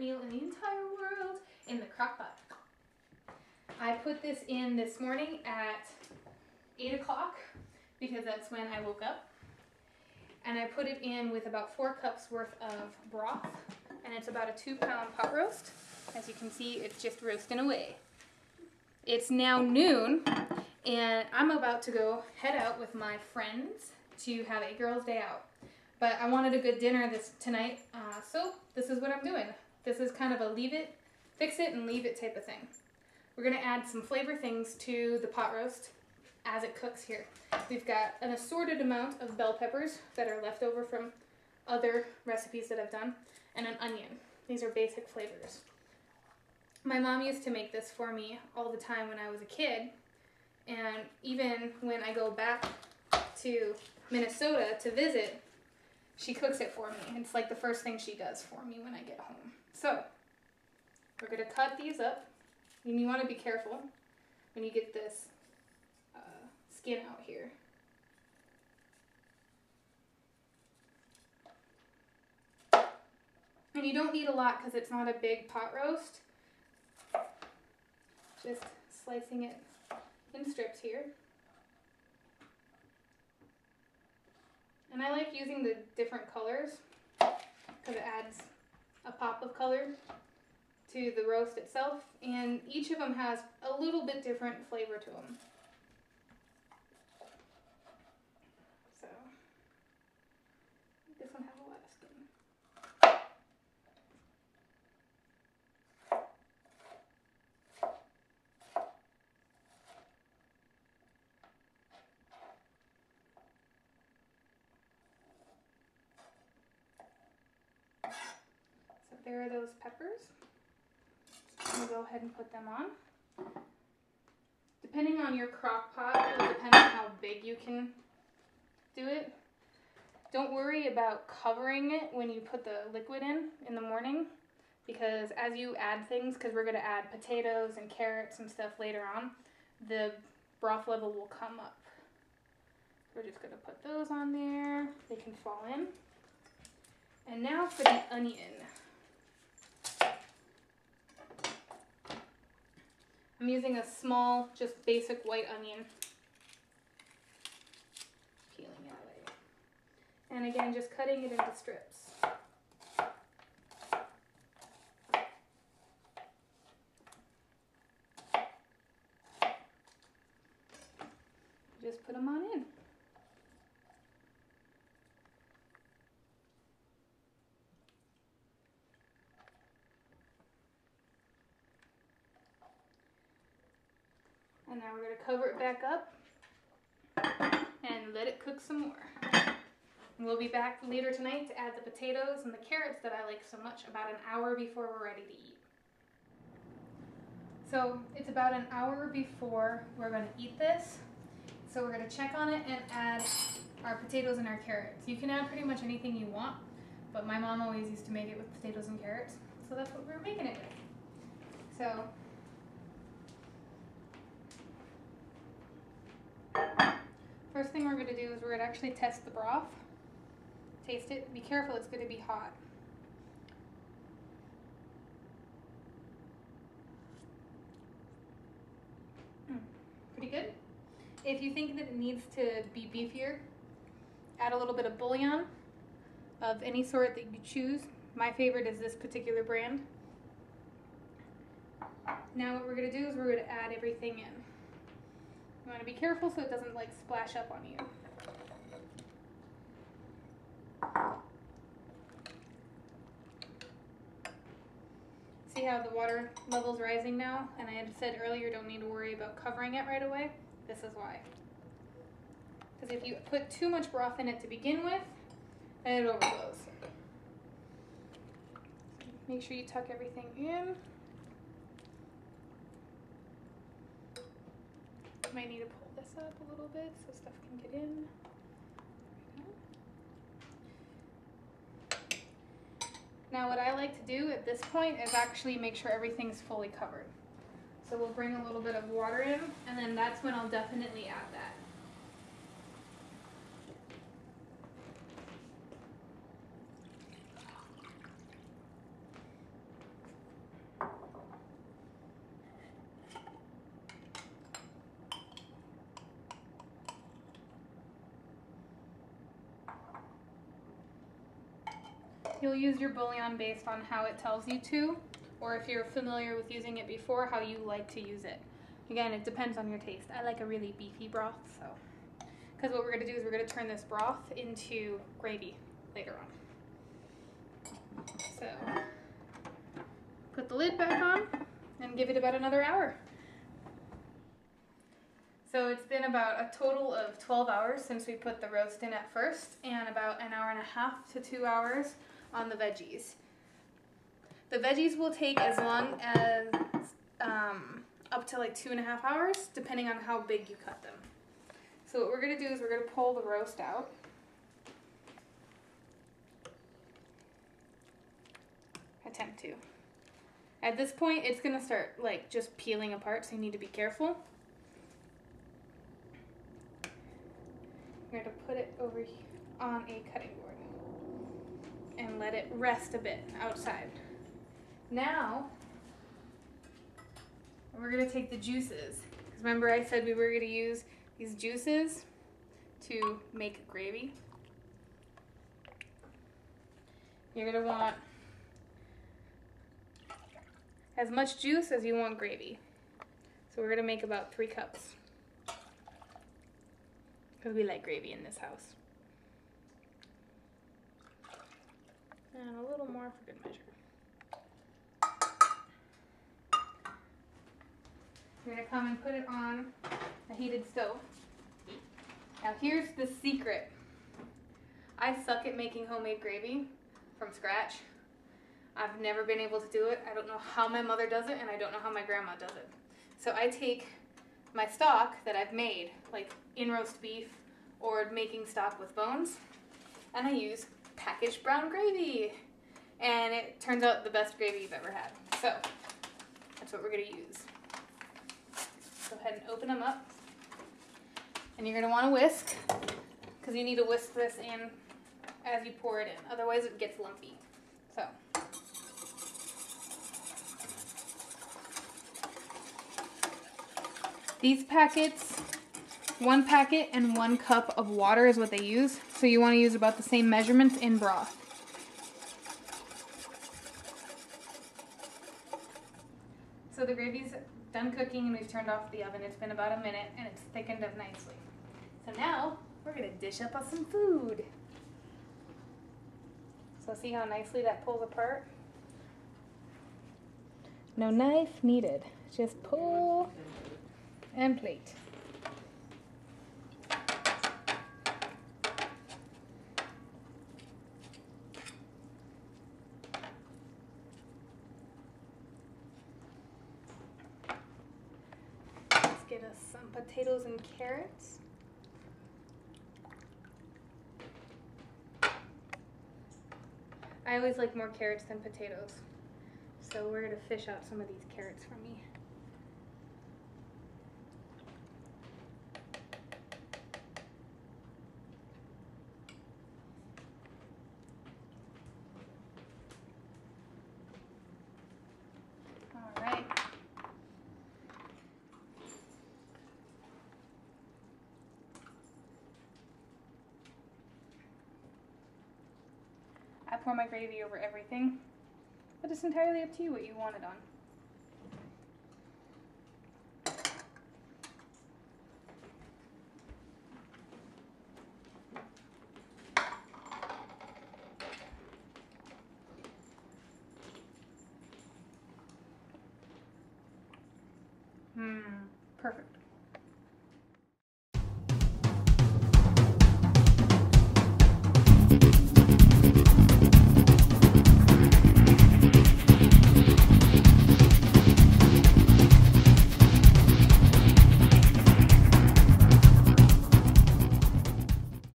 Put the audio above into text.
meal in the entire world in the crock pot. I put this in this morning at 8 o'clock because that's when I woke up. And I put it in with about 4 cups worth of broth. And it's about a 2-pound pot roast. As you can see, it's just roasting away. It's now noon, and I'm about to go head out with my friends to have a girls' day out. But I wanted a good dinner tonight, so this is what I'm doing. This is kind of a leave it, fix it, and leave it type of thing. We're gonna add some flavor things to the pot roast as it cooks here. We've got an assorted amount of bell peppers that are left over from other recipes that I've done, and an onion. These are basic flavors. My mom used to make this for me all the time when I was a kid, and even when I go back to Minnesota to visit, she cooks it for me. It's like the first thing she does for me when I get home. So, we're gonna cut these up, and you wanna be careful when you get this skin out here. And you don't need a lot because it's not a big pot roast. Just slicing it in strips here. And I like using the different colors because it adds a pop of color to the roast itself, and each of them has a little bit different flavor to them. So, this one has a lot of skin. So there are those peppers. We'll go ahead and put them on. Depending on your crock pot, it will depend on how big you can do it. Don't worry about covering it when you put the liquid in the morning, because as you add things, because we're going to add potatoes and carrots and stuff later on, the broth level will come up. We're just going to put those on there. They can fall in. And now for the onion. I'm using a small, just basic white onion. Peeling it away. And again, just cutting it into strips. Just put them on in. And now we're going to cover it back up and let it cook some more. And we'll be back later tonight to add the potatoes and the carrots that I like so much about an hour before we're ready to eat. So it's about an hour before we're going to eat this. So we're going to check on it and add our potatoes and our carrots. You can add pretty much anything you want, but my mom always used to make it with potatoes and carrots. So that's what we're making it with. So first thing we're going to do is we're going to actually test the broth. Taste it. Be careful, it's going to be hot. Pretty good. If you think that it needs to be beefier, add a little bit of bouillon of any sort that you choose. My favorite is this particular brand. Now what we're going to do is we're going to add everything in. You want to be careful so it doesn't like splash up on you. See how the water level's rising now? And I had said earlier, don't need to worry about covering it right away. This is why. Because if you put too much broth in it to begin with, then it overflows. Make sure you tuck everything in. Might need to pull this up a little bit so stuff can get in. Now what I like to do at this point is actually make sure everything's fully covered. So we'll bring a little bit of water in, and then that's when I'll definitely add that. you'll use your bouillon based on how it tells you to, or if you're familiar with using it before, how you like to use it. Again, it depends on your taste. I like a really beefy broth, so. Because what we're going to do is we're going to turn this broth into gravy later on. So, put the lid back on and give it about another hour. So it's been about a total of 12 hours since we put the roast in at first, and about an hour and a half to 2 hours on the veggies. The veggies will take as long as up to like 2.5 hours, depending on how big you cut them. So what we're going to do is we're going to pull the roast out. Attempt to. At this point, it's going to start like just peeling apart, so you need to be careful. We're going to put it over on a cutting board and let it rest a bit outside. Now, we're going to take the juices. Because remember I said we were going to use these juices to make gravy. You're going to want as much juice as you want gravy. So we're going to make about 3 cups. Because we like gravy in this house. And a little more for good measure. You're going to come and put it on a heated stove. Now here's the secret. I suck at making homemade gravy from scratch. I've never been able to do it. I don't know how my mother does it, and I don't know how my grandma does it. So I take my stock that I've made, like in roast beef or making stock with bones, and I use packaged brown gravy. And it turns out the best gravy you've ever had. So that's what we're going to use. Go ahead and open them up. And you're going to want to whisk, because you need to whisk this in as you pour it in. Otherwise it gets lumpy. So. These packets, 1 packet and 1 cup of water is what they use. So you want to use about the same measurements in broth. So the gravy's done cooking and we've turned off the oven. It's been about a minute and it's thickened up nicely. So now we're going to dish up on some food. So see how nicely that pulls apart? No knife needed. Just pull and plate. Let's get us some potatoes and carrots. I always like more carrots than potatoes, so we're going to fish out some of these carrots for me. All right. I pour my gravy over everything, but it's entirely up to you what you want it on. Perfect.